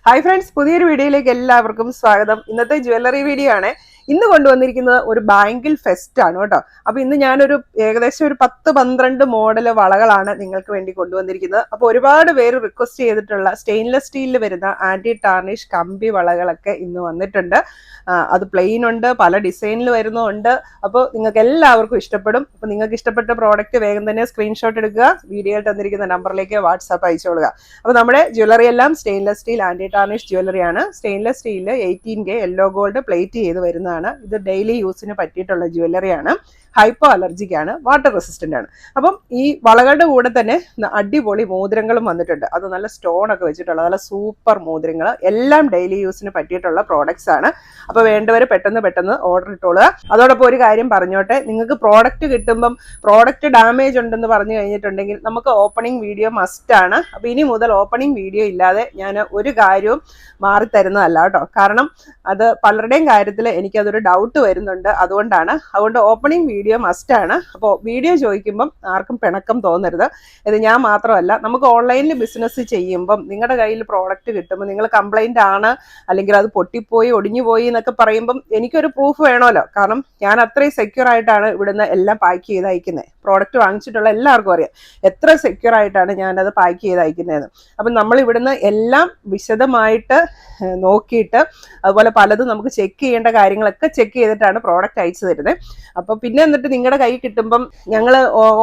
Hi friends, പുതിയൊരു വീഡിയോയിലേക്ക് എല്ലാവർക്കും സ്വാഗതം. ഇന്നത്തെ ജ്വല്ലറി വീഡിയോ ആണ്. ഇന്ന് കൊണ്ടുവന്നിരിക്കുന്നത് ഒരു ബാങ്കിൾ ഫെസ്റ്റ് ആണ് കേട്ടോ. അപ്പൊ ഇന്ന് ഞാനൊരു ഏകദേശം ഒരു 10-12 മോഡല് വളകളാണ് നിങ്ങൾക്ക് വേണ്ടി കൊണ്ടുവന്നിരിക്കുന്നത്. അപ്പൊ ഒരുപാട് പേര് റിക്വസ്റ്റ് ചെയ്തിട്ടുള്ള സ്റ്റെയിൻലെസ് സ്റ്റീലിൽ വരുന്ന ആന്റി ടാർണിഷ് കമ്പി വളകളൊക്കെ ഇന്ന് വന്നിട്ടുണ്ട്. അത് പ്ലെയിൻ ഉണ്ട്, പല ഡിസൈനിൽ വരുന്നുണ്ട്. അപ്പോൾ നിങ്ങൾക്ക് എല്ലാവർക്കും ഇഷ്ടപ്പെടും. അപ്പൊ നിങ്ങൾക്ക് ഇഷ്ടപ്പെട്ട പ്രോഡക്റ്റ് വേഗം തന്നെ സ്ക്രീൻഷോട്ട് എടുക്കുക, വീഡിയോയിൽ തന്നിരിക്കുന്ന നമ്പറിലേക്ക് വാട്സാപ്പ് അയച്ചോളുക. അപ്പൊ നമ്മുടെ ജ്വല്ലറി എല്ലാം stainless steel anti tarnish jewellery ആണ്. സ്റ്റെയിൻലെസ് സ്റ്റീലിൽ 18K യെല്ലോ ഗോൾഡ് പ്ലേറ്റ് ചെയ്ത് വരുന്നതാണ്. ഇത് ഡെയിലി യൂസിന് പറ്റിയിട്ടുള്ള ജ്വല്ലറിയാണ്. ഹൈപ്പോ അലർജിക് ആണ്, വാട്ടർ റെസിസ്റ്റന്റ് ആണ്. അപ്പം ഈ വളകളുടെ കൂടെ തന്നെ അടിപൊളി മോതിരങ്ങളും വന്നിട്ടുണ്ട്. അത് നല്ല സ്റ്റോൺ ഒക്കെ വെച്ചിട്ടുള്ള നല്ല സൂപ്പർ മോതിരങ്ങൾ, എല്ലാം ഡെയിലി യൂസിന് പറ്റിയിട്ടുള്ള പ്രോഡക്ട്സ് ആണ്. അപ്പോൾ വേണ്ടവർ പെട്ടെന്ന് ഓർഡർ ഇട്ടോളുക. അതോടൊപ്പം ഒരു കാര്യം പറഞ്ഞോട്ടെ, നിങ്ങൾക്ക് പ്രോഡക്റ്റ് കിട്ടുമ്പം പ്രോഡക്റ്റ് ഡാമേജ് ഉണ്ടെന്ന് പറഞ്ഞു കഴിഞ്ഞിട്ടുണ്ടെങ്കിൽ നമുക്ക് ഓപ്പണിംഗ് വീഡിയോ മസ്റ്റ് ആണ്. അപ്പോൾ ഇനി മുതൽ ഓപ്പണിംഗ് വീഡിയോ ഇല്ലാതെ ഞാൻ ഒരു കാര്യവും മാറി തരുന്നതല്ല കേട്ടോ. കാരണം അത് പലരുടെയും കാര്യത്തിൽ എനിക്കതൊരു ഡൗട്ട് വരുന്നുണ്ട്. അതുകൊണ്ട് ഓപ്പണിംഗ് വീഡിയോ മസ്റ്റ് ആണ്. അപ്പോൾ വീഡിയോ ചോദിക്കുമ്പം ആർക്കും പിണക്കം തോന്നരുത്. ഇത് ഞാൻ മാത്രമല്ല, നമുക്ക് ഓൺലൈനിൽ ബിസിനസ് ചെയ്യുമ്പം നിങ്ങളുടെ കയ്യിൽ പ്രോഡക്റ്റ് കിട്ടുമ്പോൾ നിങ്ങൾ കംപ്ലൈന്റ് ആണ്, അല്ലെങ്കിൽ അത് പൊട്ടിപ്പോയി ഒടിഞ്ഞുപോയി എന്നൊക്കെ പറയുമ്പം എനിക്കൊരു പ്രൂഫ് വേണമല്ലോ. കാരണം ഞാൻ അത്രയും സെക്യൂർ ആയിട്ടാണ് ഇവിടുന്ന് എല്ലാം പാക്ക് ചെയ്ത് അയക്കുന്നത്. പ്രോഡക്റ്റ് വാങ്ങിച്ചിട്ടുള്ള എല്ലാവർക്കും അറിയാം എത്ര സെക്യൂർ ആയിട്ടാണ് ഞാനത് പാക്ക് ചെയ്ത് അയക്കുന്നതെന്ന്. അപ്പം നമ്മൾ ഇവിടുന്ന് എല്ലാം വിശദമായിട്ട് നോക്കിയിട്ട്, അതുപോലെ പലതും നമുക്ക് ചെക്ക് ചെയ്യേണ്ട കാര്യങ്ങളൊക്കെ ചെക്ക് ചെയ്തിട്ടാണ് പ്രോഡക്റ്റ് അയച്ചു തരുന്നത്. അപ്പോൾ പിന്നെ എന്നിട്ട് നിങ്ങളുടെ കൈ കിട്ടുമ്പം ഞങ്ങൾ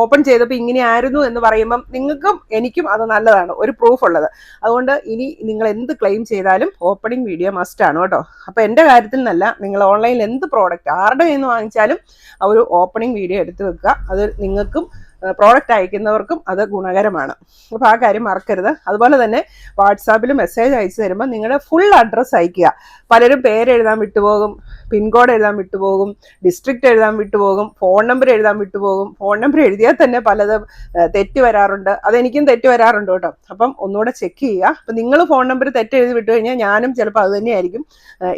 ഓപ്പൺ ചെയ്തപ്പോൾ ഇങ്ങനെ ആയിരുന്നു എന്ന് പറയുമ്പം നിങ്ങൾക്കും എനിക്കും അത് നല്ലതാണ്, ഒരു പ്രൂഫ് ഉള്ളത്. അതുകൊണ്ട് ഇനി നിങ്ങൾ എന്ത് ക്ലെയിം ചെയ്താലും ഓപ്പണിംഗ് വീഡിയോ മസ്റ്റ് ആണ് കേട്ടോ. അപ്പോൾ എൻ്റെ കാര്യത്തിൽ നിന്നല്ല, നിങ്ങൾ ഓൺലൈനിൽ എന്ത് പ്രോഡക്റ്റ് ആരുടെ കയ്യിൽ നിന്ന് വാങ്ങിച്ചാലും ആ ഒരു ഓപ്പണിംഗ് വീഡിയോ എടുത്ത് വെക്കുക. അത് നിങ്ങൾക്കും പ്രോഡക്റ്റ് അയക്കുന്നവർക്കും അത് ഗുണകരമാണ്. അപ്പോൾ ആ കാര്യം മറക്കരുത്. അതുപോലെ തന്നെ വാട്സാപ്പിൽ മെസ്സേജ് അയച്ചു തരുമ്പോൾ നിങ്ങളുടെ ഫുൾ അഡ്രസ്സ് അയക്കുക. പലരും പേരെഴുതാൻ വിട്ടുപോകും, പിൻകോഡ് എഴുതാൻ വിട്ടുപോകും, ഡിസ്ട്രിക്റ്റ് എഴുതാൻ വിട്ടുപോകും, ഫോൺ നമ്പർ എഴുതാൻ വിട്ടുപോകും. ഫോൺ നമ്പർ എഴുതിയാൽ തന്നെ പലതും തെറ്റ് വരാറുണ്ട്. അതെനിക്കും തെറ്റ് വരാറുണ്ട് കേട്ടോ. അപ്പം ഒന്നുകൂടെ ചെക്ക് ചെയ്യുക. അപ്പം നിങ്ങൾ ഫോൺ നമ്പർ തെറ്റ് എഴുതി വിട്ടു കഴിഞ്ഞാൽ ഞാനും ചിലപ്പോൾ അത് തന്നെയായിരിക്കും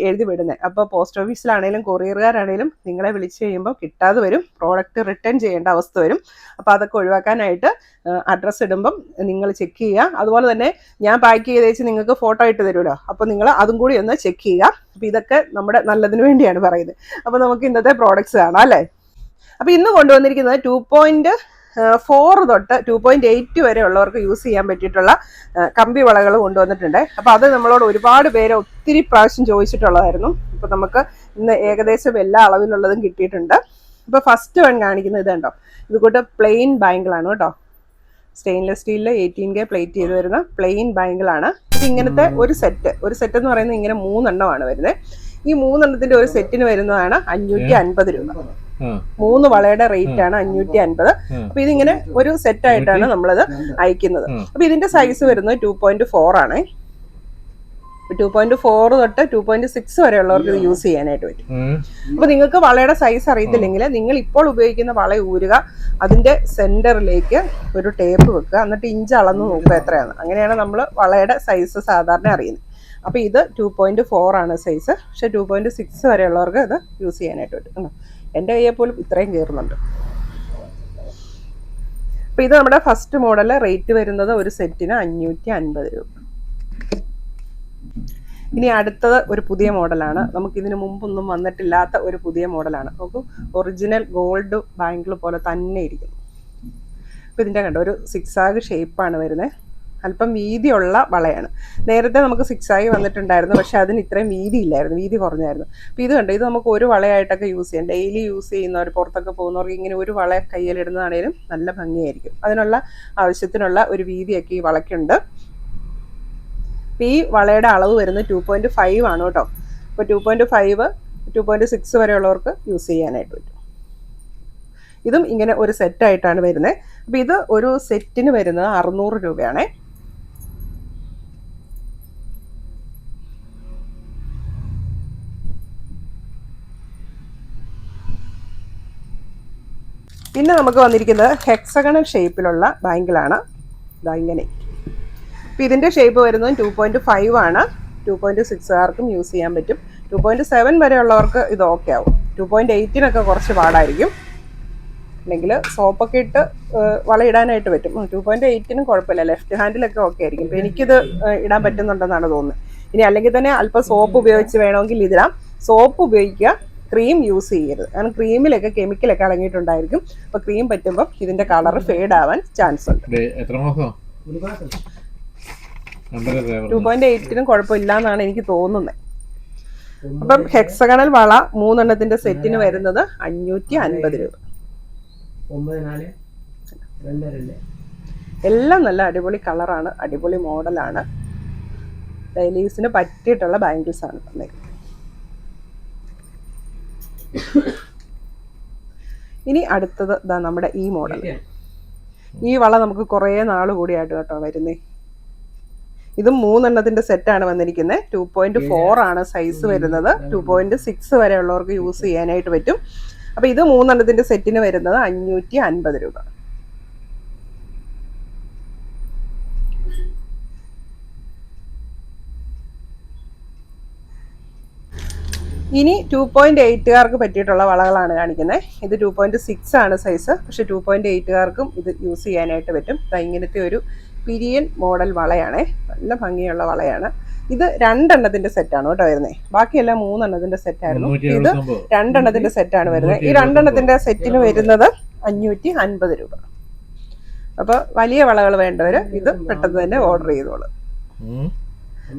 എഴുതി വിടുന്നത്. അപ്പോൾ പോസ്റ്റ് ഓഫീസിലാണെങ്കിലും കൊറിയറുകാരാണെങ്കിലും നിങ്ങളെ വിളിച്ച് കഴിയുമ്പോൾ കിട്ടാതെ വരും, പ്രോഡക്റ്റ് റിട്ടേൺ ചെയ്യേണ്ട അവസ്ഥ വരും. അപ്പോൾ അതൊക്കെ ഒഴിവാക്കാനായിട്ട് അഡ്രസ്സ് ഇടുമ്പം നിങ്ങൾ ചെക്ക് ചെയ്യുക. അതുപോലെ തന്നെ ഞാൻ പാക്ക് ചെയ്ത് വെച്ച് നിങ്ങൾക്ക് ഫോട്ടോ ഇട്ട് തരുമല്ലോ, അപ്പോൾ നിങ്ങൾ അതും കൂടി ഒന്ന് ചെക്ക് ചെയ്യുക. അപ്പോൾ ഇതൊക്കെ നമ്മുടെ നല്ലതിന് വേണ്ടിയാണ് പറയുന്നത്. അപ്പോൾ നമുക്ക് ഇന്നത്തെ പ്രോഡക്റ്റ്സ് കാണാം അല്ലേ. അപ്പോൾ ഇന്ന് കൊണ്ടുവന്നിരിക്കുന്നത് 2.4 തൊട്ട് 2.8 വരെ ഉള്ളവർക്ക് യൂസ് ചെയ്യാൻ പറ്റിയിട്ടുള്ള കമ്പി വളകൾ കൊണ്ടുവന്നിട്ടുണ്ട്. അപ്പോൾ അത് നമ്മളോട് ഒരുപാട് പേര് ഒത്തിരി പ്രാവശ്യം ചോദിച്ചിട്ടുള്ളതായിരുന്നു. അപ്പോൾ നമുക്ക് ഇന്ന് ഏകദേശം എല്ലാ അളവിലുള്ളതും കിട്ടിയിട്ടുണ്ട്. ഇപ്പോൾ ഫസ്റ്റ് വൺ കാണിക്കുന്നത് ഇത് കണ്ടോ, ഇത് കൂട്ട് പ്ലെയിൻ ബാങ്കിളാണ് കേട്ടോ. സ്റ്റെയിൻലെസ് സ്റ്റീലിൽ 18K പ്ലേറ്റ് ചെയ്ത് വരുന്ന പ്ലെയിൻ ബാങ്കിളാണ്. ഇത് ഇങ്ങനത്തെ ഒരു സെറ്റ് എന്ന് പറയുന്നത് ഇങ്ങനെ 3 എണ്ണമാണ് വരുന്നത്. ഈ 3 എണ്ണത്തിന്റെ ഒരു സെറ്റിന് വരുന്നതാണ് 550 രൂപ. 3 വളയുടെ റേറ്റ് ആണ് 550. അപ്പൊ ഇതിങ്ങനെ ഒരു സെറ്റ് ആയിട്ടാണ് നമ്മളത് അയക്കുന്നത്. അപ്പൊ ഇതിന്റെ സൈസ് വരുന്നത് 2.4 ആണ്. 2.4 തൊട്ട് 2.6 വരെ ഉള്ളവർക്ക് ഇത് യൂസ് ചെയ്യാനായിട്ട് പറ്റും. അപ്പൊ നിങ്ങൾക്ക് വളയുടെ സൈസ് അറിയത്തില്ലെങ്കിൽ നിങ്ങൾ ഇപ്പോൾ ഉപയോഗിക്കുന്ന വള ഊരുക, അതിന്റെ സെന്ററിലേക്ക് ഒരു ടേപ്പ് വെക്കുക, എന്നിട്ട് ഇഞ്ച് അളന്ന് നോക്കുക എത്രയാണ്. അങ്ങനെയാണ് നമ്മൾ വളയുടെ സൈസ് സാധാരണ അറിയുന്നത്. അപ്പൊ ഇത് 2.4 ആണ് സൈസ്. പക്ഷെ 2.6 വരെ ഉള്ളവർക്ക് ഇത് യൂസ് ചെയ്യാനായിട്ട് പറ്റും. എൻ്റെ കയ്യെ പോലും ഇത്രയും കയറുന്നുണ്ട്. അപ്പൊ ഇത് നമ്മുടെ ഫസ്റ്റ് മോഡല്. റേറ്റ് വരുന്നത് ഒരു സെറ്റിന് 550 രൂപ. ഇനി അടുത്തത് ഒരു പുതിയ മോഡലാണ്. നമുക്കിതിന് മുമ്പൊന്നും വന്നിട്ടില്ലാത്ത ഒരു പുതിയ മോഡലാണ്. നോക്കൂ, ഒറിജിനൽ ഗോൾഡ് ബാങ്കിൾ പോലെ തന്നെ ഇരിക്കുന്നു. അപ്പോൾ ഇതിൻ്റെ കണ്ടോ, ഒരു സിക്സാഗ് ഷേപ്പാണ് വരുന്നത്. അല്പം വീതിയുള്ള വളയാണ്. നേരത്തെ നമുക്ക് സിക്സാഗ് വന്നിട്ടുണ്ടായിരുന്നു, പക്ഷെ അതിന് ഇത്രയും വീതി ഇല്ലായിരുന്നു, വീതി കുറഞ്ഞായിരുന്നു. അപ്പോൾ ഇത് കണ്ടോ, ഇത് നമുക്ക് ഒരു വളയായിട്ടൊക്കെ യൂസ് ചെയ്യാം. ഡെയിലി യൂസ് ചെയ്യുന്നവർ, പുറത്തൊക്കെ പോകുന്നവർക്ക് ഇങ്ങനെ ഒരു വള കയ്യിലിടുന്നതാണേലും നല്ല ഭംഗിയായിരിക്കും. അതിനുള്ള ആവശ്യത്തിനുള്ള ഒരു വീതിയൊക്കെ ഈ വളയ്ക്കുണ്ട്. ഈ വളയുടെ അളവ് വരുന്നത് 2.5 ആണ് കേട്ടോ. അപ്പോൾ 2.5, 2.6 വരെയുള്ളവർക്ക് യൂസ് ചെയ്യാനായിട്ട് പറ്റും. ഇതും ഇങ്ങനെ ഒരു സെറ്റായിട്ടാണ് വരുന്നത്. അപ്പോൾ ഇത് ഒരു സെറ്റിന് വരുന്നത് 600 രൂപയാണേ. പിന്നെ നമുക്ക് വന്നിരിക്കുന്നത് ഹെക്സഗണൽ ഷേപ്പിലുള്ള ബാങ്കിളാണ്. ഇതാ ഇങ്ങനെ. അപ്പോൾ ഇതിൻ്റെ ഷേപ്പ് വരുന്നത് 2.5 ആണ്. 2.6കാർക്കും യൂസ് ചെയ്യാൻ പറ്റും. 2.7 വരെ ഉള്ളവർക്ക് ഇത് ഓക്കെ ആവും. 2.8നൊക്കെ കുറച്ച് പാടായിരിക്കും. അല്ലെങ്കിൽ സോപ്പൊക്കെ ഇട്ട് വളയിടാനായിട്ട് പറ്റും. 2.8നും കുഴപ്പമില്ല, ലെഫ്റ്റ് ഹാൻഡിലൊക്കെ ഓക്കെ ആയിരിക്കും. ഇപ്പോൾ എനിക്കിത് ഇടാൻ പറ്റുന്നുണ്ടെന്നാണ് തോന്നുന്നത്. ഇനി അല്ലെങ്കിൽ തന്നെ അല്പം സോപ്പ് ഉപയോഗിച്ച് വേണമെങ്കിൽ ഇതിടാം. സോപ്പ് ഉപയോഗിക്കുക, ക്രീം യൂസ് ചെയ്യരുത്. കാരണം ക്രീമിലൊക്കെ കെമിക്കലൊക്കെ അടങ്ങിയിട്ടുണ്ടായിരിക്കും. അപ്പോൾ ക്രീം പറ്റുമ്പോൾ ഇതിന്റെ കളർ ഫേഡ് ആവാൻ ചാൻസ് ഉണ്ട്. 2.8 കുഴപ്പമില്ല എന്നാണ് എനിക്ക് തോന്നുന്നത്. അപ്പം ഹെക്സഗണൽ വള 3 എണ്ണത്തിന്റെ സെറ്റിന് വരുന്നത് 550 രൂപ. എല്ലാം നല്ല അടിപൊളി കളറാണ്, അടിപൊളി മോഡലാണ്. ഡെയിലീസിന് പറ്റിയിട്ടുള്ള ബാംഗിൾസ് ആണ് തന്നേക്കുന്നത്. ഇനി അടുത്തത് ഇതാ നമ്മുടെ ഈ മോഡൽ. ഈ വള നമുക്ക് കുറേ നാൾ കൂടിയായിട്ട് കേട്ടോ വരുന്നേ. ഇതും 3 എണ്ണത്തിന്റെ സെറ്റാണ് വന്നിരിക്കുന്നത്. 2.4 ആണ് സൈസ് വരുന്നത്. 2.6 വരെ ഉള്ളവർക്ക് യൂസ് ചെയ്യാനായിട്ട് പറ്റും. അപ്പൊ ഇത് 3 എണ്ണത്തിന്റെ സെറ്റിന് വരുന്നത് 550 രൂപ. ഇനി 2.8കാർക്ക് പറ്റിയിട്ടുള്ള വളകളാണ് കാണിക്കുന്നത്. ഇത് 2.6 ആണ് സൈസ്. പക്ഷെ 2.8കാർക്കും ഇത് യൂസ് ചെയ്യാനായിട്ട് പറ്റും. ഇങ്ങനത്തെ ഒരു പിരിയൻ മോഡൽ വളയാണേ, നല്ല ഭംഗിയുള്ള വളയാണ്. ഇത് 2 എണ്ണത്തിന്റെ സെറ്റാണ് കേട്ടോ വരുന്നത്. ബാക്കിയെല്ലാം 3 എണ്ണത്തിന്റെ സെറ്റായിരുന്നു. ഇത് 2 എണ്ണത്തിന്റെ സെറ്റാണ് വരുന്നത്. ഈ 2 എണ്ണത്തിന്റെ സെറ്റിന് വരുന്നത് 550 രൂപ. അപ്പൊ വലിയ വളകൾ വേണ്ടവര് ഇത് പെട്ടെന്ന് തന്നെ ഓർഡർ ചെയ്തോളൂ.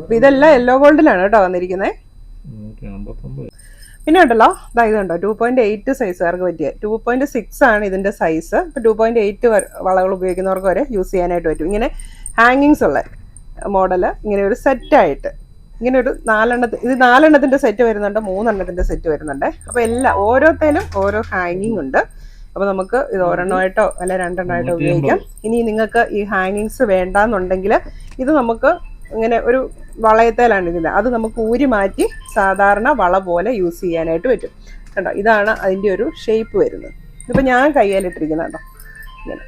അപ്പൊ ഇതെല്ലാം യെല്ലോ ഗോൾഡിലാണ് കേട്ടോ വന്നിരിക്കുന്നത്. പിന്നെ ഉണ്ടല്ലോ ഇതുണ്ടോ 2.8 സൈസുകാർക്ക് പറ്റിയ 2.6 ആണ് ഇതിന്റെ സൈസ്. ഇപ്പൊ 2.8 വളകൾ ഉപയോഗിക്കുന്നവർക്ക് വരെ യൂസ് ചെയ്യാനായിട്ട് പറ്റും. ഇങ്ങനെ ഹാങ്ങിങ്സ് ഉള്ള മോഡല്, ഇങ്ങനെ ഒരു സെറ്റായിട്ട് ഇങ്ങനെ ഒരു 4 എണ്ണത്തിന്റെ സെറ്റ് വരുന്നുണ്ട്, 3 എണ്ണത്തിന്റെ സെറ്റ് വരുന്നുണ്ട്. അപ്പൊ ഓരോത്തേനും ഓരോ ഹാങ്ങിങ് ഉണ്ട്. അപ്പൊ നമുക്ക് ഇത് ഒരെണ്ണമായിട്ടോ അല്ലെ 2 എണ്ണമായിട്ടോ ഉപയോഗിക്കാം. ഇനി നിങ്ങൾക്ക് ഈ ഹാങ്ങിങ്സ് വേണ്ടാന്നുണ്ടെങ്കിൽ ഇത് നമുക്ക് ഇങ്ങനെ ഒരു വളയത്തേലാണ് ഇതിൽ, അത് നമുക്ക് ഊരി മാറ്റി സാധാരണ വള പോലെ യൂസ് ചെയ്യാനായിട്ട് പറ്റും. കണ്ടോ, ഇതാണ് അതിൻ്റെ ഒരു ഷേപ്പ് വരുന്നത്. ഇതിപ്പോൾ ഞാൻ കയ്യിലിട്ടിരിക്കുന്നത് കേട്ടോ ഇങ്ങനെ.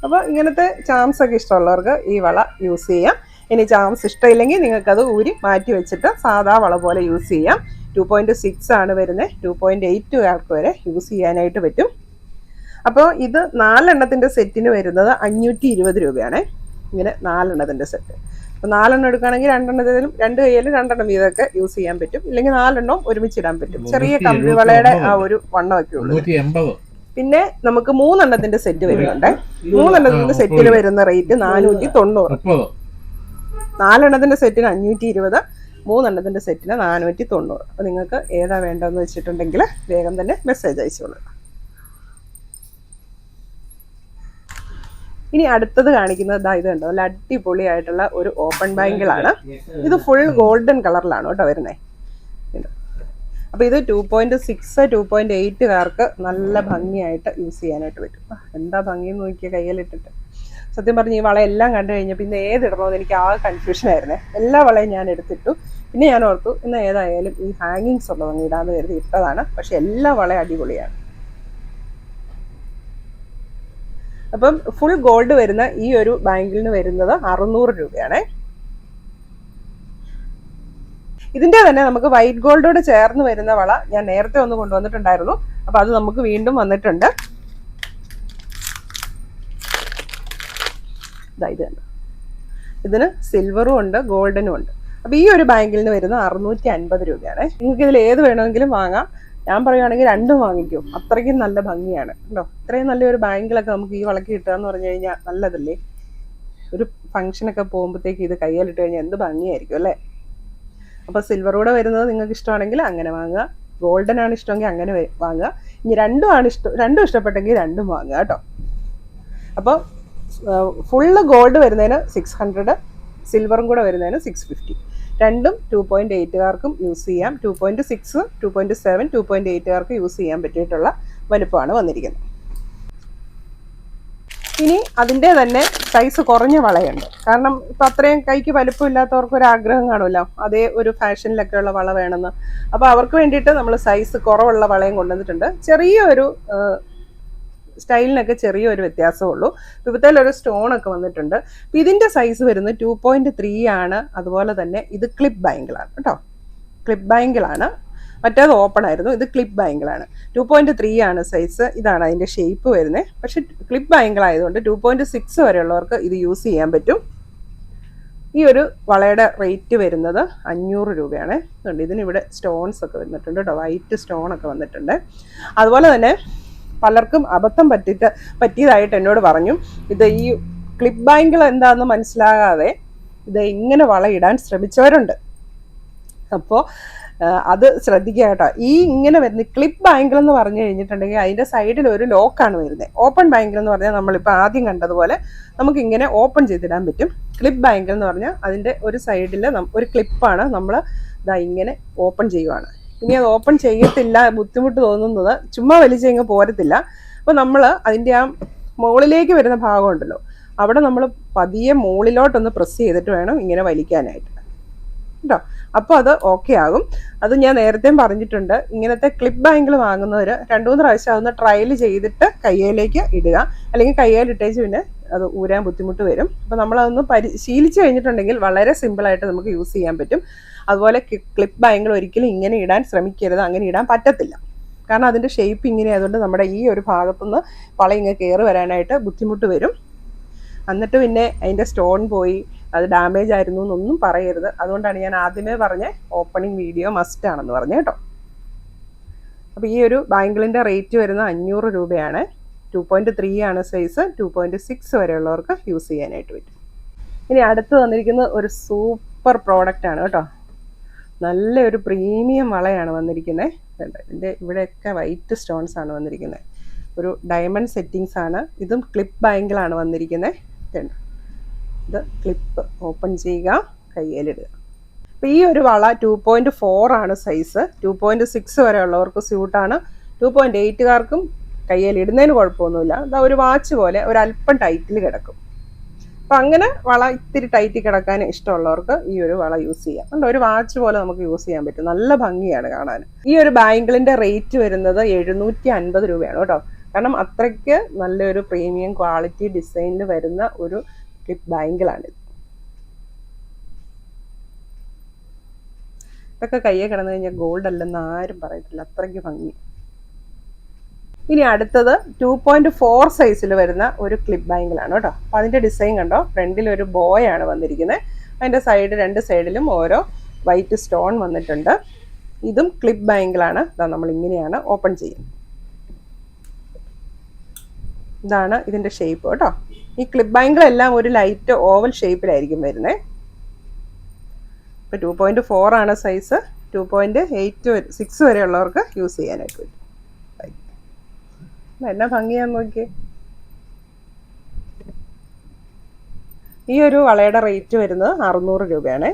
അപ്പോൾ ഇങ്ങനത്തെ ചാംസ് ഒക്കെ ഇഷ്ടമുള്ളവർക്ക് ഈ വള യൂസ് ചെയ്യാം. ഇനി ചാംസ് ഇഷ്ടമില്ലെങ്കിൽ നിങ്ങൾക്കത് ഊരി മാറ്റി വെച്ചിട്ട് സാധാ വള പോലെ യൂസ് ചെയ്യാം. 2.6 ആണ് വരുന്നത്. 2.8 വരെ യൂസ് ചെയ്യാനായിട്ട് പറ്റും. അപ്പോൾ ഇത് 4 എണ്ണത്തിൻ്റെ സെറ്റിന് വരുന്നത് 520 രൂപയാണ്. ഇങ്ങനെ 4 എണ്ണത്തിന്റെ സെറ്റ്. അപ്പൊ 4 എണ്ണം എടുക്കുകയാണെങ്കിൽ 2 എണ്ണത്തിലും 2 കൈയിലും 2 എണ്ണം വീതമൊക്കെ യൂസ് ചെയ്യാൻ പറ്റും. ഇല്ലെങ്കിൽ 4 എണ്ണം ഒരുമിച്ച് ഇടാൻ പറ്റും. ചെറിയ കമ്പി വളയുടെ ആ ഒരു വണ്ണമൊക്കെ ഉള്ളൂ. പിന്നെ നമുക്ക് 3 എണ്ണത്തിന്റെ സെറ്റ് വരുന്നുണ്ട്. 3 എണ്ണത്തിന്റെ സെറ്റിന് വരുന്ന റേറ്റ് 490. 4 എണ്ണത്തിന്റെ സെറ്റിന് 520, 3 എണ്ണത്തിന്റെ സെറ്റിന് 490. അപ്പൊ നിങ്ങൾക്ക് ഏതാ വേണ്ടതെന്ന് വെച്ചിട്ടുണ്ടെങ്കിൽ വേഗം തന്നെ മെസ്സേജ് അയച്ചോളൂ. ഇനി അടുത്തത് കാണിക്കുന്നത് ഇത് കണ്ടോ, നല്ല അടിപൊളിയായിട്ടുള്ള ഒരു ഓപ്പൺ ബാങ്കിളാണ്. ഇത് ഫുൾ ഗോൾഡൻ കളറിലാണ് കേട്ടോ വരുന്നത്. അപ്പൊ ഇത് 2.6 2.8കാർക്ക് നല്ല ഭംഗിയായിട്ട് യൂസ് ചെയ്യാനായിട്ട് പറ്റും. എന്താ ഭംഗിയെന്ന് നോക്കിയ കയ്യിലിട്ടിട്ട്. സത്യം പറഞ്ഞ് ഈ വള എല്ലാം കണ്ടു കഴിഞ്ഞപ്പോൾ ഇന്ന് ഏതിടണമെന്ന് എനിക്ക് ആ കൺഫ്യൂഷൻ ആയിരുന്നേ. എല്ലാ വളയും ഞാൻ എടുത്തിട്ടു. പിന്നെ ഞാൻ ഓർത്തു ഇന്ന് ഏതായാലും ഈ ഹാങ്ങിങ്സ് ഉള്ളതങ്ങ് ഇടാന്ന് കരുതി ഇട്ടതാണ്. പക്ഷെ എല്ലാ വളയും അടിപൊളിയാണ്. അപ്പം ഫുൾ ഗോൾഡ് വരുന്ന ഈ ഒരു ബാങ്കിളിന് വരുന്നത് 600 രൂപയാണ്. ഇതിന്റെ തന്നെ നമുക്ക് വൈറ്റ് ഗോൾഡോട് ചേർന്ന് വരുന്ന വള ഞാൻ നേരത്തെ ഒന്ന് കൊണ്ടുവന്നിട്ടുണ്ടായിരുന്നു. അപ്പൊ അത് നമുക്ക് വീണ്ടും വന്നിട്ടുണ്ട്. ഇതിന് സിൽവറും ഉണ്ട്, ഗോൾഡനും ഉണ്ട്. അപ്പൊ ഈ ഒരു ബാങ്കിളിന് വരുന്നത് 650 രൂപയാണ്. നിങ്ങൾക്ക് ഇതിൽ ഏത് വേണമെങ്കിലും വാങ്ങാം. ഞാൻ പറയുകയാണെങ്കിൽ 2 വാങ്ങിക്കും. അത്രയ്ക്കും നല്ല ഭംഗിയാണ് കേട്ടോ. ഇത്രയും നല്ലൊരു ബാങ്കിളൊക്കെ നമുക്ക് ഈ വളക്ക് കിട്ടുക എന്ന് പറഞ്ഞു കഴിഞ്ഞാൽ നല്ലതല്ലേ. ഒരു ഫംഗ്ഷനൊക്കെ പോകുമ്പോഴത്തേക്ക് ഇത് കയ്യിലിട്ട് കഴിഞ്ഞാൽ എന്ത് ഭംഗിയായിരിക്കും അല്ലേ. അപ്പോൾ സിൽവറൂടെ വരുന്നത് നിങ്ങൾക്ക് ഇഷ്ടമാണെങ്കിൽ അങ്ങനെ വാങ്ങുക. ഗോൾഡൻ ആണ് ഇഷ്ടമെങ്കിൽ അങ്ങനെ വാങ്ങുക. ഇനി രണ്ടും ഇഷ്ടപ്പെട്ടെങ്കിൽ 2 വാങ്ങുക കേട്ടോ. അപ്പോൾ ഫുള്ള് ഗോൾഡ് വരുന്നതിന് 600, സിൽവറും കൂടെ വരുന്നതിന് 650. രണ്ടും 2.8കാർക്കും യൂസ് ചെയ്യാം. 2.6, 2.7, 2.8കാർക്ക് യൂസ് ചെയ്യാൻ പറ്റിയിട്ടുള്ള വലുപ്പമാണ് വന്നിരിക്കുന്നത്. ഇനി അതിൻ്റെ തന്നെ സൈസ് കുറഞ്ഞ വളയുണ്ട്. കാരണം ഇപ്പം അത്രയും കൈക്ക് വലുപ്പമില്ലാത്തവർക്ക് ഒരു ആഗ്രഹം കാണുമല്ലോ, അതേ ഒരു ഫാഷനിലൊക്കെ ഉള്ള വള വേണമെന്ന്. അപ്പോൾ അവർക്ക് വേണ്ടിയിട്ട് നമ്മൾ സൈസ് കുറവുള്ള വളയും കൊണ്ടുവന്നിട്ടുണ്ട്. ചെറിയൊരു സ്റ്റൈലിനൊക്കെ ചെറിയൊരു വ്യത്യാസമേ ഉള്ളൂ. ഇവിടത്തേലൊരു സ്റ്റോണൊക്കെ വന്നിട്ടുണ്ട്. അപ്പം ഇതിൻ്റെ സൈസ് വരുന്നത് 2.3 ആണ്. അതുപോലെ തന്നെ ഇത് ക്ലിപ്പ് ബാങ്കിളാണ് കേട്ടോ. ക്ലിപ്പ് ബാങ്കിളാണ്. മറ്റേത് ഓപ്പൺ ആയിരുന്നു, ഇത് ക്ലിപ്പ് ബാങ്കിളാണ്. 2.3 ആണ് സൈസ്. ഇതാണ് അതിൻ്റെ ഷേപ്പ് വരുന്നത്. പക്ഷെ ക്ലിപ്പ് ബാങ്കിൾ ആയതുകൊണ്ട് 2.6 വരെയുള്ളവർക്ക് ഇത് യൂസ് ചെയ്യാൻ പറ്റും. ഈ ഒരു വളയുടെ റേറ്റ് വരുന്നത് 500 രൂപയാണ്. ഇതിനിവിടെ സ്റ്റോൺസ് ഒക്കെ വന്നിട്ടുണ്ട് കേട്ടോ, വൈറ്റ് സ്റ്റോൺ ഒക്കെ വന്നിട്ടുണ്ട്. അതുപോലെ തന്നെ പലർക്കും അബദ്ധം പറ്റിയതായിട്ട് എന്നോട് പറഞ്ഞു, ഇത് ഈ ക്ലിപ്പ് ബാങ്കിൾ എന്താണെന്ന് മനസ്സിലാകാതെ ഇത് ഇങ്ങനെ വളയിടാൻ ശ്രമിച്ചവരുണ്ട്. അപ്പോൾ അത് ശ്രദ്ധിക്കുക കേട്ടോ. ഈ ഇങ്ങനെ വരുന്ന ക്ലിപ്പ് ബാങ്കിൾ എന്ന് പറഞ്ഞു കഴിഞ്ഞിട്ടുണ്ടെങ്കിൽ അതിൻ്റെ സൈഡിൽ ഒരു ലോക്കാണ് വരുന്നത്. ഓപ്പൺ ബാങ്കിൾ എന്ന് പറഞ്ഞാൽ നമ്മളിപ്പോൾ ആദ്യം കണ്ടതുപോലെ നമുക്ക് ഇങ്ങനെ ഓപ്പൺ ചെയ്തിടാൻ പറ്റും. ക്ലിപ്പ് ബാങ്കിൾ എന്ന് പറഞ്ഞാൽ അതിൻ്റെ ഒരു സൈഡിൽ ഒരു ക്ലിപ്പാണ്, നമ്മൾ ഇതാ ഇങ്ങനെ ഓപ്പൺ ചെയ്യുവാണ്. ഇനി അത് ഓപ്പൺ ചെയ്യത്തില്ല, ബുദ്ധിമുട്ട് തോന്നുന്നത് ചുമ്മാ വലിച്ചു കഴിഞ്ഞാൽ പോരത്തില്ല. അപ്പോൾ നമ്മൾ അതിൻ്റെ ആ മുകളിലേക്ക് വരുന്ന ഭാഗം ഉണ്ടല്ലോ, അവിടെ നമ്മൾ പതിയെ മുകളിലോട്ടൊന്ന് പ്രസ് ചെയ്തിട്ട് വേണം ഇങ്ങനെ വലിക്കാനായിട്ട് കേട്ടോ. അപ്പോൾ അത് ഓക്കെ ആകും. അത് ഞാൻ നേരത്തെയും പറഞ്ഞിട്ടുണ്ട്, ഇങ്ങനത്തെ ക്ലിപ്പ് ബാങ്കിൾ വാങ്ങുന്നവർ 2-3 പ്രാവശ്യം അതൊന്ന് ട്രയൽ ചെയ്തിട്ട് കയ്യിലേക്ക് ഇടുക, അല്ലെങ്കിൽ കയ്യിലിട്ടേച്ച് പിന്നെ അത് ഊരാൻ ബുദ്ധിമുട്ട് വരും. അപ്പോൾ നമ്മളതൊന്ന് പരിശീലിച്ച് കഴിഞ്ഞിട്ടുണ്ടെങ്കിൽ വളരെ സിമ്പിളായിട്ട് നമുക്ക് യൂസ് ചെയ്യാൻ പറ്റും. അതുപോലെ ക്ലിപ്പ് ബാങ്കിൾ ഒരിക്കലും ഇങ്ങനെ ഇടാൻ ശ്രമിക്കരുത്, അങ്ങനെ ഇടാൻ പറ്റത്തില്ല. കാരണം അതിൻ്റെ ഷേപ്പ് ഇങ്ങനെ ആയതുകൊണ്ട് നമ്മുടെ ഈ ഒരു ഭാഗത്തുനിന്ന് വള ഇങ്ങനെ കയറി വരാനായിട്ട് ബുദ്ധിമുട്ട് വരും. എന്നിട്ട് പിന്നെ അതിൻ്റെ സ്റ്റോൺ പോയി അത് ഡാമേജ് ആയിരുന്നു എന്നൊന്നും പറയരുത്. അതുകൊണ്ടാണ് ഞാൻ ആദ്യമേ പറഞ്ഞ ഓപ്പണിംഗ് വീഡിയോ മസ്റ്റ് ആണെന്ന് പറഞ്ഞു കേട്ടോ. അപ്പോൾ ഈ ഒരു ബാങ്കിളിൻ്റെ റേറ്റ് വരുന്ന 500 രൂപയാണ്. 2.3 ആണ് സൈസ്, 2.6 വരെയുള്ളവർക്ക് യൂസ് ചെയ്യാനായിട്ട് പറ്റും. ഇനി അടുത്ത് വന്നിരിക്കുന്നത് ഒരു സൂപ്പർ പ്രോഡക്റ്റ് ആണ് കേട്ടോ. നല്ലൊരു പ്രീമിയം വളയാണ് വന്നിരിക്കുന്നത്. ഇതിൻ്റെ ഇവിടെയൊക്കെ വൈറ്റ് സ്റ്റോൺസ് ആണ് വന്നിരിക്കുന്നത്. ഒരു ഡയമണ്ട് സെറ്റിങ്സ് ആണ്. ഇതും ക്ലിപ്പ് ബാങ്കിളാണ് വന്നിരിക്കുന്നത്. ഇത് ക്ലിപ്പ് ഓപ്പൺ ചെയ്യുക, കയ്യിലിടുക. അപ്പോൾ ഈ ഒരു വള 2.4 ആണ് സൈസ്. 2.6 വരെ ഉള്ളവർക്ക് സ്യൂട്ടാണ്. 2.8കാർക്കും കയ്യിലിടുന്നതിന് കുഴപ്പമൊന്നുമില്ല. ഇതാ ഒരു വാച്ച് പോലെ ഒരല്പം ടൈറ്റിൽ കിടക്കും. അപ്പം അങ്ങനെ വള ഇത്തിരി ടൈറ്റിൽ കിടക്കാൻ ഇഷ്ടമുള്ളവർക്ക് ഈ ഒരു വള യൂസ് ചെയ്യാം. അതുകൊണ്ട് ഒരു വാച്ച് പോലെ നമുക്ക് യൂസ് ചെയ്യാൻ പറ്റും. നല്ല ഭംഗിയാണ് കാണാൻ. ഈ ഒരു ബാങ്കിളിൻ്റെ റേറ്റ് വരുന്നത് 750 രൂപയാണ് കേട്ടോ. കാരണം അത്രയ്ക്ക് നല്ലൊരു പ്രീമിയം ക്വാളിറ്റി ഡിസൈനിൽ വരുന്ന ഒരു ക്ലിപ്പ് ബാങ്കിളാണിത്. ഇതൊക്കെ കയ്യെ കിടന്നു കഴിഞ്ഞാൽ ഗോൾഡ് അല്ലെന്ന് ആരും പറയത്തില്ല, അത്രയ്ക്ക് ഭംഗി. ഇനി അടുത്തത് 2.4 സൈസിൽ വരുന്ന ഒരു ക്ലിപ്പ് ബാങ്കിളാണ് കേട്ടോ. അപ്പോൾ അതിൻ്റെ ഡിസൈൻ കണ്ടോ, ഫ്രണ്ടിൽ ഒരു ബോയാണ് വന്നിരിക്കുന്നത്. അതിൻ്റെ രണ്ട് സൈഡിലും ഓരോ വൈറ്റ് സ്റ്റോൺ വന്നിട്ടുണ്ട്. ഇതും ക്ലിപ്പ് ബാങ്കിളാണ്. ഇതാ നമ്മൾ ഇങ്ങനെയാണ് ഓപ്പൺ ചെയ്യുന്നത്. ഇതാണ് ഇതിൻ്റെ ഷേപ്പ് കേട്ടോ. ഈ ക്ലിപ്പ് ബാങ്കിളെല്ലാം ഒരു ലൈറ്റ് ഓവൽ ഷേപ്പിലായിരിക്കും വരുന്നത്. ഇപ്പോൾ 2.4 ആണ് സൈസ്. 2.6 വരെയുള്ളവർക്ക് യൂസ് ചെയ്യാനായിട്ട് പറ്റും. എന്നാ ഭംഗിയാന്ന് നോക്കിയേ. ഈ ഒരു വളയുടെ റേറ്റ് വരുന്നത് 600 രൂപയാണ്.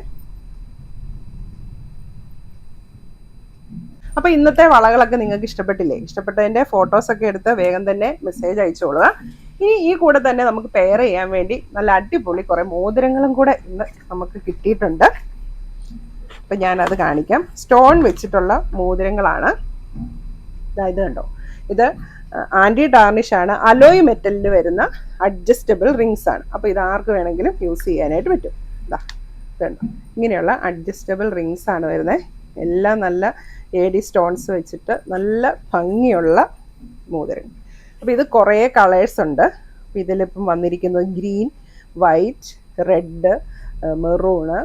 അപ്പോൾ ഇന്നത്തെ വളകളൊക്കെ നിങ്ങൾക്ക് ഇഷ്ടപ്പെട്ടില്ലേ? ഇഷ്ടപ്പെട്ടതിൻ്റെ ഫോട്ടോസൊക്കെ എടുത്ത് വേഗം തന്നെ മെസ്സേജ് അയച്ചോളുക. ഇനി ഈ കൂടെ തന്നെ നമുക്ക് പെയർ ചെയ്യാൻ വേണ്ടി നല്ല അടിപൊളി കുറേ മോതിരങ്ങളും കൂടെ ഇന്ന് നമുക്ക് കിട്ടിയിട്ടുണ്ട്. അപ്പം ഞാനത് കാണിക്കാം. സ്റ്റോൺ വെച്ചിട്ടുള്ള മോതിരങ്ങളാണ്. ഇത് കണ്ടോ, ഇത് ആൻറ്റി ടാർണിഷ് ആണ്. അലോയ് മെറ്റലിൽ വരുന്ന അഡ്ജസ്റ്റബിൾ റിങ്സ് ആണ്. അപ്പോൾ ഇത് ആർക്ക് വേണമെങ്കിലും യൂസ് ചെയ്യാനായിട്ട് പറ്റും. ഇതുണ്ടോ, ഇങ്ങനെയുള്ള അഡ്ജസ്റ്റബിൾ റിങ്സ് ആണ് വരുന്നത്. എല്ലാം നല്ല AD സ്റ്റോൺസ് വെച്ചിട്ട് നല്ല ഭംഗിയുള്ള മോതിരം. അപ്പോൾ ഇത് കുറേ കളേഴ്സ് ഉണ്ട്. അപ്പോൾ ഇതിലിപ്പം വന്നിരിക്കുന്നത് green, white, red, maroon,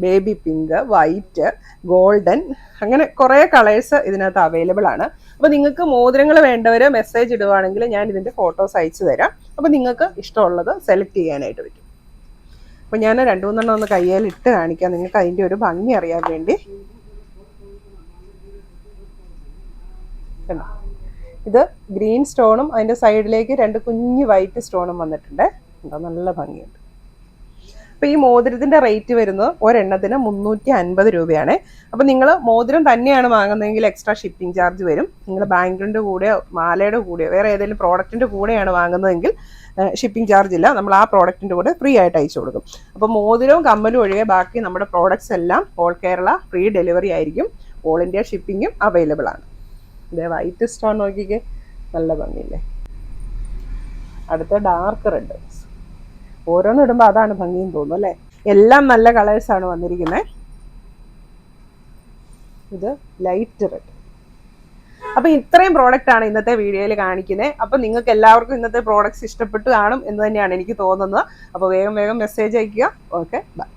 baby pink, white, golden, അങ്ങനെ കുറേ കളേഴ്സ് ഇതിനകത്ത് അവൈലബിൾ ആണ്. അപ്പോൾ നിങ്ങൾക്ക് മോതിരങ്ങൾ വേണ്ടവർ മെസ്സേജ് ഇടുവാണെങ്കിൽ ഞാൻ ഇതിൻ്റെ ഫോട്ടോസ് അയച്ചു തരാം. അപ്പോൾ നിങ്ങൾക്ക് ഇഷ്ടമുള്ളത് സെലക്ട് ചെയ്യാനായിട്ട് പറ്റും. അപ്പോൾ ഞാൻ 2-3 ഒന്ന് കയ്യിൽ ഇട്ട് കാണിക്കാം, നിങ്ങൾക്ക് അതിൻ്റെ ഒരു ഭംഗി അറിയാൻ വേണ്ടി. ഇത് ഗ്രീൻ സ്റ്റോണും അതിൻ്റെ സൈഡിലേക്ക് 2 കുഞ്ഞ് വൈറ്റ് സ്റ്റോണും വന്നിട്ടുണ്ട്. നല്ല ഭംഗിയുണ്ട്. അപ്പോൾ ഈ മോതിരത്തിൻ്റെ റേറ്റ് വരുന്നത് ഒരെണ്ണത്തിന് 350 രൂപയാണ്. അപ്പോൾ നിങ്ങൾ മോതിരം തന്നെയാണ് വാങ്ങുന്നതെങ്കിൽ എക്സ്ട്രാ ഷിപ്പിംഗ് ചാർജ് വരും. നിങ്ങൾ ബാങ്കിളിൻ്റെ കൂടെയോ മാലയുടെ കൂടെയോ വേറെ ഏതെങ്കിലും പ്രോഡക്റ്റിൻ്റെ കൂടെയാണ് വാങ്ങുന്നതെങ്കിൽ ഷിപ്പിംഗ് ചാർജ് ഇല്ല. നമ്മൾ ആ പ്രോഡക്റ്റിൻ്റെ കൂടെ ഫ്രീ ആയിട്ട് അയച്ചു കൊടുക്കും. അപ്പോൾ മോതിരവും കമ്മലും ഒഴികെ ബാക്കി നമ്മുടെ പ്രോഡക്റ്റ്സ് എല്ലാം ഓൾ കേരള ഫ്രീ ഡെലിവറി ആയിരിക്കും. ഓൾ ഇന്ത്യ ഷിപ്പിങ്ങും അവൈലബിൾ ആണ്. ഇതേ വൈറ്റ് സ്റ്റോൺ നോക്കിക്കേ, നല്ല ഭംഗിയില്ലേ. അടുത്ത ഡാർക്ക് റെഡ്. ഓരോന്നും ഇടുമ്പോൾ അതാണ് ഭംഗിയും തോന്നും അല്ലേ. എല്ലാം നല്ല കളേഴ്സാണ് വന്നിരിക്കുന്നത്. ഇത് ലൈറ്റ് റെഡ്. അപ്പോൾ ഇത്രയും പ്രോഡക്റ്റ് ആണ് ഇന്നത്തെ വീഡിയോയിൽ കാണിക്കുന്നത്. അപ്പോൾ നിങ്ങൾക്ക് എല്ലാവർക്കും ഇന്നത്തെ പ്രോഡക്റ്റ്സ് ഇഷ്ടപ്പെട്ടു കാണും എന്ന് തന്നെയാണ് എനിക്ക് തോന്നുന്നത്. അപ്പോൾ വേഗം മെസ്സേജ് അയയ്ക്കുക. Okay, by.